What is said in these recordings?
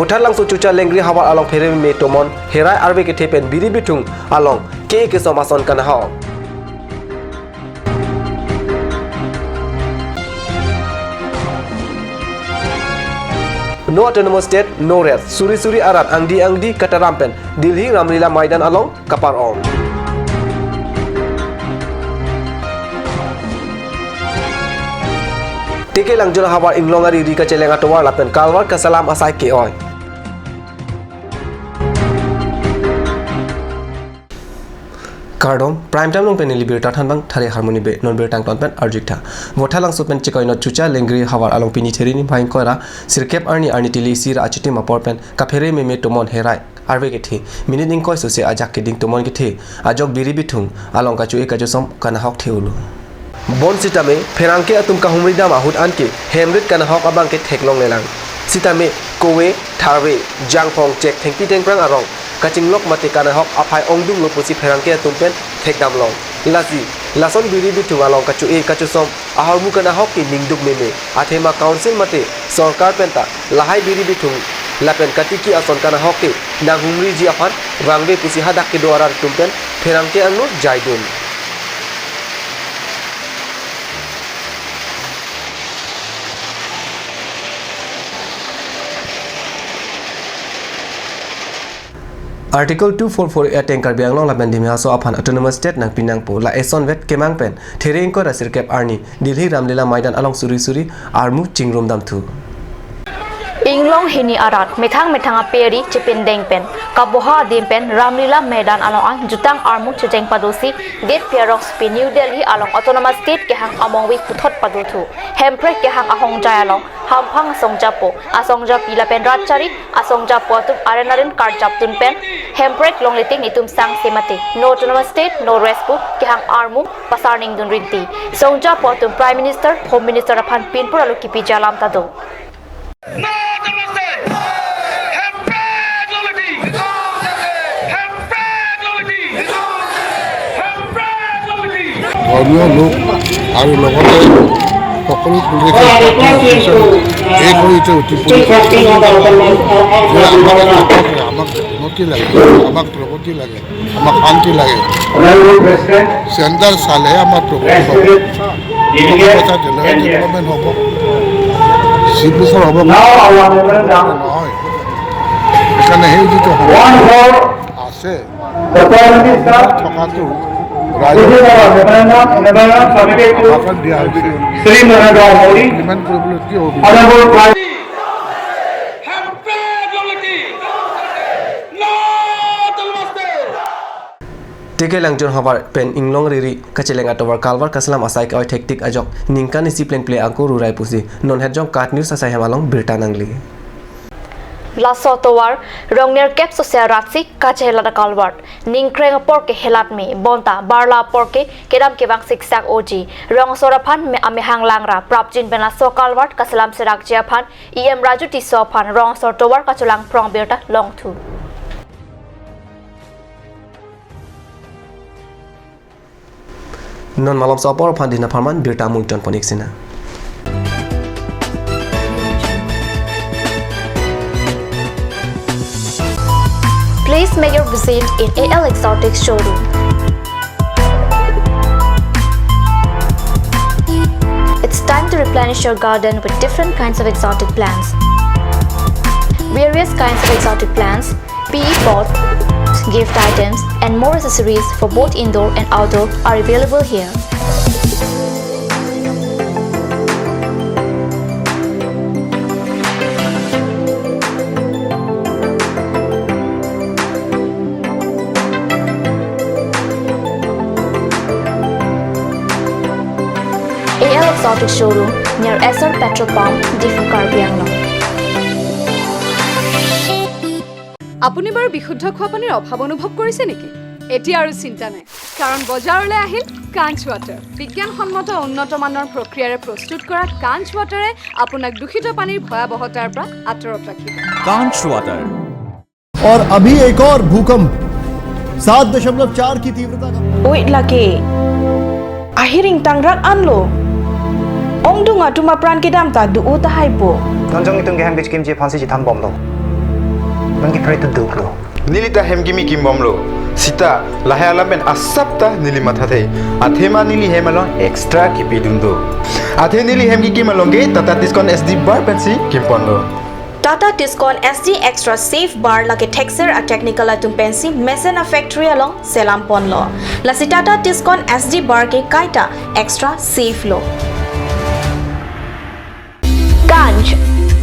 Votal lang cuca lengri hawa along pere me tomon herai arbe ke tepen biri bitung along ke somason kana ha. No autonomous state, no rest. Suri arat angdi kata rampen. Dilhi Ramlila Maidan along kapar om. Tike lang jona habar inglongari rika celenga towar lapen kalwar kasalam asai ke oi. Kardom prime time long pen liberta thanbang thare harmony be non ber tang ton pen arjikta vothalang supen chikoi no chucha lengri hawar along pini theri ni bhain kora sirkep arni tili sira achiti mapor pen kaphere me tomon herai arbe ke thi miniding koi sose ajak ke ding tomon ke thi ajok biri bithung along ka chu ekajosom kana hok theulu bon sitame pherangke atum ka humrida mahut anke hemrit kana hok abang ke theklong lelang sitame kowe tharwe jangphong chek thengpi tengprang arong kaching lok mate kana hok aphai ongdung lo pusi pherangke atumpen thekdam long lazi lason biri bitung along kachu som ahormu kana hok ki ningduk meme athema council mate sarkar penta lahai biri bitung lapen katiki ason kana hok ke nanghumri ji afan rangbe pusi hadak ke doarar tumpen pherangke anu jaidun Article 244 at Karbi Anglong la Bendimia so upon autonomous state nang Pinangpo la Eson vet kemang pen Tereng ko rasir kep arni Dilhi Ramlila Maidan along suri armu chingrom dam thu Inglong hini arat methang aperi chipin deng pen kaboha dim pen Ramlila Maidan along ang jutang armu chejeng padosi gate pierox pin New Delhi along autonomous state ke hang among wi puthot paduthu hemprek ke hang ahong jai along hamphang songjapo asongja pila pen ratchari asongja potum arenarin karjaptun pen hemprek longliting itum sang semate no autonomous state no respu ke hang armu pasarning dun rinti songja potum prime minister home minister aphan pinpur alu kipi jalam tado ধর্মীয় লোক আৰু লগতে সকলো এই কৰিছে আমাক উন্নতি লাগে আমাক প্ৰগতি লাগে আমাক শান্তি লাগে চেণ্টাৰ চালেহে আমাৰ প্ৰগতি হ'ব কথা ডেভেলপমেণ্ট হ'ব চিভিলছৰ হ'ব নহয় সেইকাৰণে সেই যিটো আছে থকাটো Tike langjon habar pen inglong riri kachelenga tower kalwar kaslam asai ka hektik ajok ningkan isi play angko rurai pusi non hedjong kat news asai hamalong birta nangli Laso towar rongner kep social raksi kachela da kalwar ningkreng porke helat me bonta barla porke kedam kebang siksak oji rong soraphan me ame hanglangra prapjin bena so kalwar kaslam serak japhan em raju ti sophan rong sor towar kachulang prong berta long thu non malom sopor phandina pharman birta mungton poniksina Please make your visit in AL Exotic showroom. It's time to replenish your garden with different kinds of exotic plants. Various kinds of exotic plants, PE pots, gift items, and more accessories for both indoor and outdoor are available here. AL Exotic Showroom near SR Petrol Pump, Diffu Karbi Anglong. আপুনি বাৰু বিশুদ্ধ খোৱা পানীৰ অভাৱ অনুভৱ কৰিছে নেকি? এতিয়া আৰু চিন্তা নাই কাৰণ বজাৰলৈ আহিল কাঞ্চ ৱাটাৰ বিজ্ঞানসন্মত উন্নত মানৰ প্ৰক্ৰিয়াৰে প্ৰস্তুত কৰা কাঞ্চ ৱাটাৰে আপোনাক দূষিত পানীৰ ভয়াৱহতাৰ পৰা আঁতৰত ৰাখিব कांच वाटर और अभी एक और भूकंप 7.4 की तीव्रता का Wait lagi. Ahiring tangrak anlo. Ong dunga tuma pran kedam ta du uta haipo. Non jong itong gehem bitch kimchi phansi ji tham bom do. bangki pray tu duklo nilita hemgimi kimbomlo sita lahe alamen asapta nili mathate athema nili hemalon extra kipidundo athe nili hemgi kimalonge tata discount sd bar pensi kimponlo Tata Tiscon SD Extra Safe Bar lake Texer a technical atum pensi Mesena Factory along Selam Ponlo. La si Tata Tiscon SD Bar ke kaita Extra Safe lo. Ganj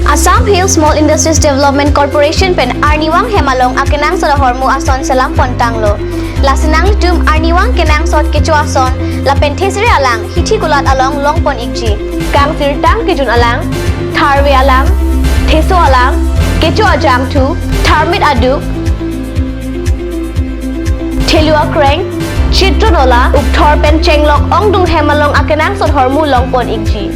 Assam Hill Small Industries Development Corporation pen Arniwang Hemalong akenang sa hormu ason Selam Pontang lo. La sinang litum Arniwang kenang sot kecu ason la pentesiri alang hiti kulat along Longpon Ikji. Kang sirtang kijun alang Tharwe alang Theso alam, kecho ajam tu, tharmit aduk, thelua kreng, chitro nola, upthor pen chenglok ong dung hemalong akenang sot hormu longpon ikji.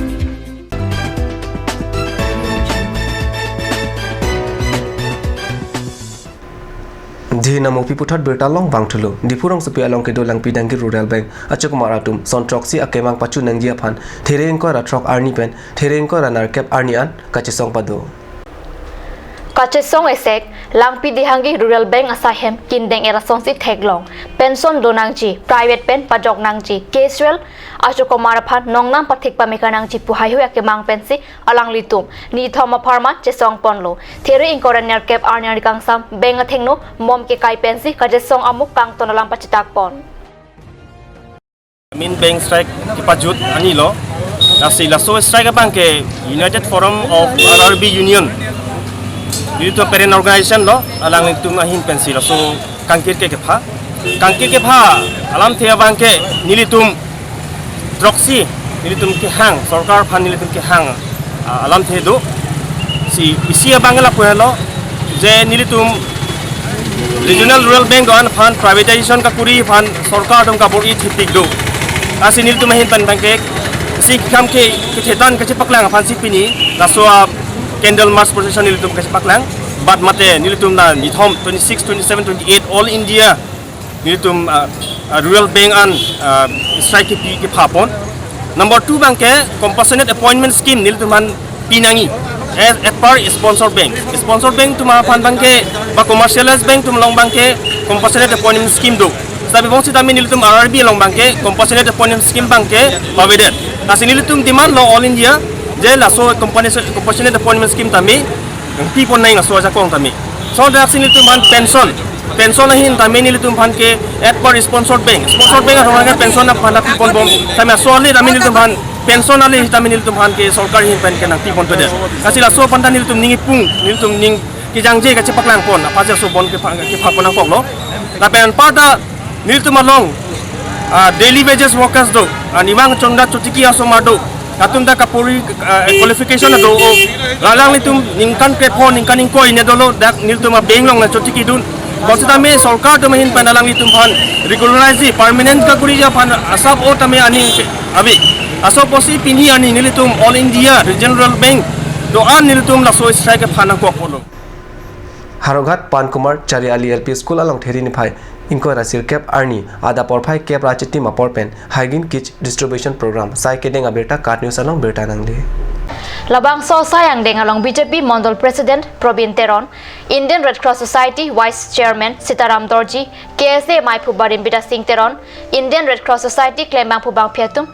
Dina mopi putat bertalong bang thulu dipurong sepi along ke dolang pidangi rural bank achuk maratum sontroksi akemang pachu nangia phan thereng ko ratrok arni pen thereng ko ranar cap arni an kachisong pado Kachisong esek langpi dihangi rural bank asahem kindeng era songsi theglong pension donangji private pen pajok nangji casual achuko maraphan nongnam pathik pamekanangji puhai hu akemang pensi alang litum ni thoma pharma chesong ponlo there inkoraner cap arni kangsam bank athengno mom ke kai pensi kachisong amuk kang tonalang pachitak pon Min bank strike kipajut ani lo nasi laso strike bank ke United Forum of Karbi Union itu parent organization lo alang itu mahin pensi lo so kangkir ke pha alam thea bank ke nilitum droxy nilitum ke hang sarkar phan nilitum ke hang alam the do si isia bangla puelo je nilitum regional rural bank on phan privatization ka kuri phan sarkar dom ka bori thipik do asi nilitum mahin pan bank ke si kam ke thetan ka chipaklang phan si pini la so candle march procession nilitum kasi paklang but mate nilitum na nithom 26 27 28 all India nilitum rural bank an strike ki phapon number 2 bank ke compassionate appointment scheme nilitum han pinangi as per sponsor bank tuma phan bank ke ba commercialized bank tum long bank ke compassionate appointment scheme do sabi bong sita min nilitum RRB long bank ke compassionate appointment scheme bank ke provided kasi nilitum demand lo all India je la so compassionate appointment scheme tami people nai la so ja kong tami so da sin litum ban pension na hin tami nilitum ban ke at per sponsored bank ronga pension na phala people bom tami so li tami nilitum ban pension ali tami nilitum ban ke sarkar hin pen ke na people to de kasi la so pan nilitum ningi pung nilitum ning ki jangje ka chepaklang pon apa ja so bon ke pha pon kok lo ta pen parta nilitum along daily wages workers do animang chonda chutiki asoma do Katunda kapuri qualification do lalang litum ningkan kepo ningkan ingkoi ne dolo dak niltum benglong na chotiki dun bosita me sarkar to mahin panalang litum phan regularize permanent ka kuri ja phan asap o tame ani abi aso posi pinhi ani nilitum all India regional bank do an nilitum la so strike phana ko polo Haroghat Pankumar Chariali LP School along Therini Phai Inko Rasir Cap Arni Ada Porphai Cap Rachiti Maporpen Hygiene Kit Distribution Program Sai Kedeng Aberta Kat News along Berta Nangli Labang so sayang deng along BJP Mondol President Probin Teron Indian Red Cross Society Vice Chairman Sitaram Dorji KSA Mai Phubarim Bida Singh Teron Indian Red Cross Society Klembang Phubang Phiatum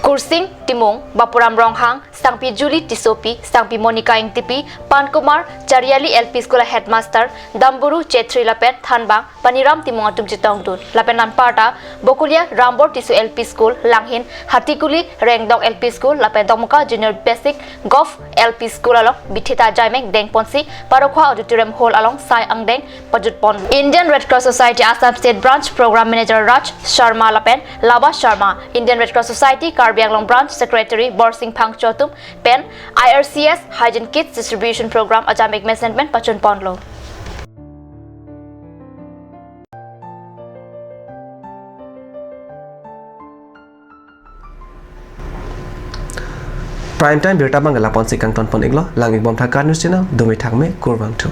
Kursing Timung Bapuram Ronghang Stangpi Julie Tisopi Stangpi Monica Ingtipi Pankumar Chariali LP School Headmaster Damburu Chetri Lapet Thanbang Paniram Timung Atum Jitong Dun Lapenan Parta Bokulia Rambor Tisu LP School Langhin Hatikuli Rengdong LP School Lapet Dongmuka Junior Basic Golf LP School along Bithita Jaimeng Deng Ponsi Parokwa Auditorium Hall along Sai Angdeng Pajut Pon Indian Red Cross Society Assam State Branch Program Manager Raj Sharma Lapen Lava Sharma Indian Red Cross Society Karbi Anglong Branch Secretary Borsing Phang Chotum Pen IRCS Hygiene Kits Distribution Program Ajamik Management Pachun Ponlo Prime time berta bangala pon sikang ton pon iglo langik bom thakar news channel domi thakme kurbang thu